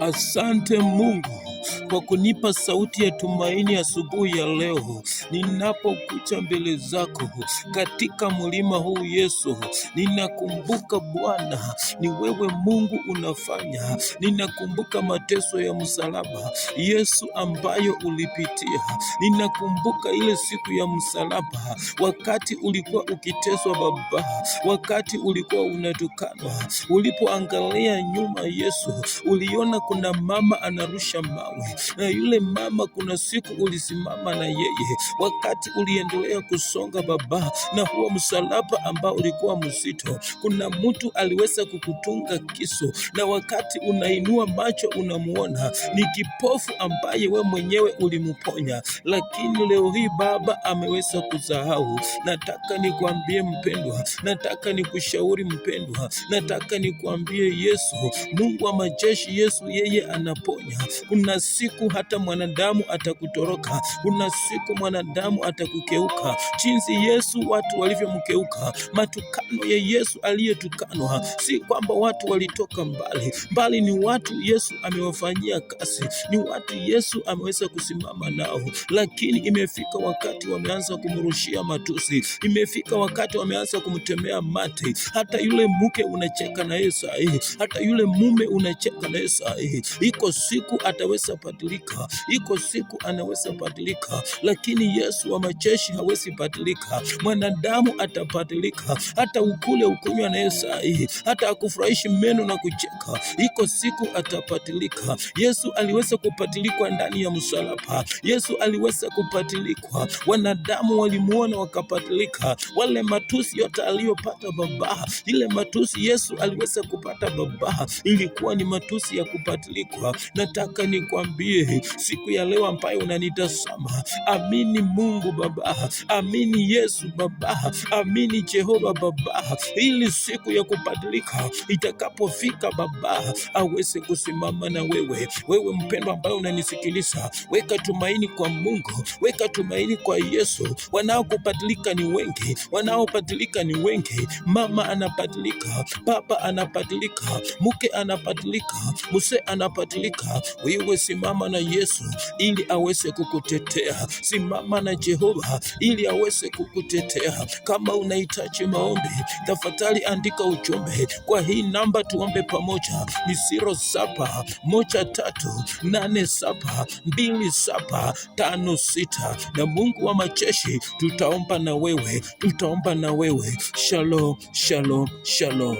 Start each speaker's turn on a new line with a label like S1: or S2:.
S1: Asante Mungu kwa kunipa sauti ya tumaini asubuhi ya leo. Ninapokuja mbele zako katika mlima huu Yesu, ninakumbuka Bwana, ni wewe Mungu unafanya. Ninakumbuka mateso ya msalaba Yesu ambayo ulipitia. Ninakumbuka ile siku ya msalaba, wakati ulikuwa ukiteswa Baba, wakati ulikuwa unatukanwa. Ulipoangalia nyuma Yesu, uliona kuna mama anarusha mawe, na yule mama kuna siku ulisimama na yeye, wakati uliendelea kusonga Baba na huo msalaba ambao ulikuwa mzito. Kuna mtu aliweza kukutunga kisu, na wakati unainua macho unamuona ni kipofu ambaye we mwenyewe ulimponya, lakini leo hii Baba ameweza kusahau. Nataka nikwambie mpendwa, nataka nikushauri mpendwa, nataka nikwambie Yesu, Mungu wa majeshi, Yesu yeye anaponya. Kuna siku hata mwanadamu atakutoroka, kuna siku mwanadamu atakukeuka. Jinsi Yesu watu walivyomkeuka, matukano ya Yesu aliyetukanwa, si kwamba watu walitoka mbali, bali ni watu Yesu amewafanyia kazi, ni watu Yesu ameweza kusimama nao, lakini imefika wakati wameanza kumrushia matusi, imefika wakati wameanza kumtemea mate. Hata yule mke unacheka na yeye saa hii, hata yule mume unacheka na yeye saa hii. Iko siku ataweza badilika, iko siku anaweza badilika, lakini Yesu wa majeshi hawezi badilika. Mwanadamu atabadilika, hata ukule ukunywa na yeye saa hii, hata akufurahishi meno na kucheka, iko siku atabadilika. Yesu aliweza kubadilikwa ndani ya msalaba, Yesu aliweza kubadilikwa, wanadamu walimuona wakabadilika. Wale matusi yote aliyopata Baba, ile matusi Yesu aliweza kupata Baba, ilikuwa ni matusi ya kubadilikwa. Nataka nikwambie siku ya leo ambayo unanitazama, amini Mungu Baba, amini Yesu Baba, amini Jehova Baba, ili siku ya kubadilika itakapofika Baba aweze kusimama na wewe. Wewe mpendwa ambaye unanisikiliza, weka tumaini kwa Mungu, weka tumaini kwa Yesu. Wanaokubadilika ni wengi, wanaobadilika ni wengi. Mama anabadilika, baba anabadilika, mke anabadilika, mzee anabadilika. Wewe simama na Yesu ili aweze kukutetea, simama na Jehova ili aweze kukutetea. Kama unahitaji maombi, tafadhali andika ujumbe kwa hii namba, tuombe pamoja. Ni 0713872756, na Mungu wa majeshi tutaomba na wewe, tutaomba na wewe. Shalom, shalom, shalom.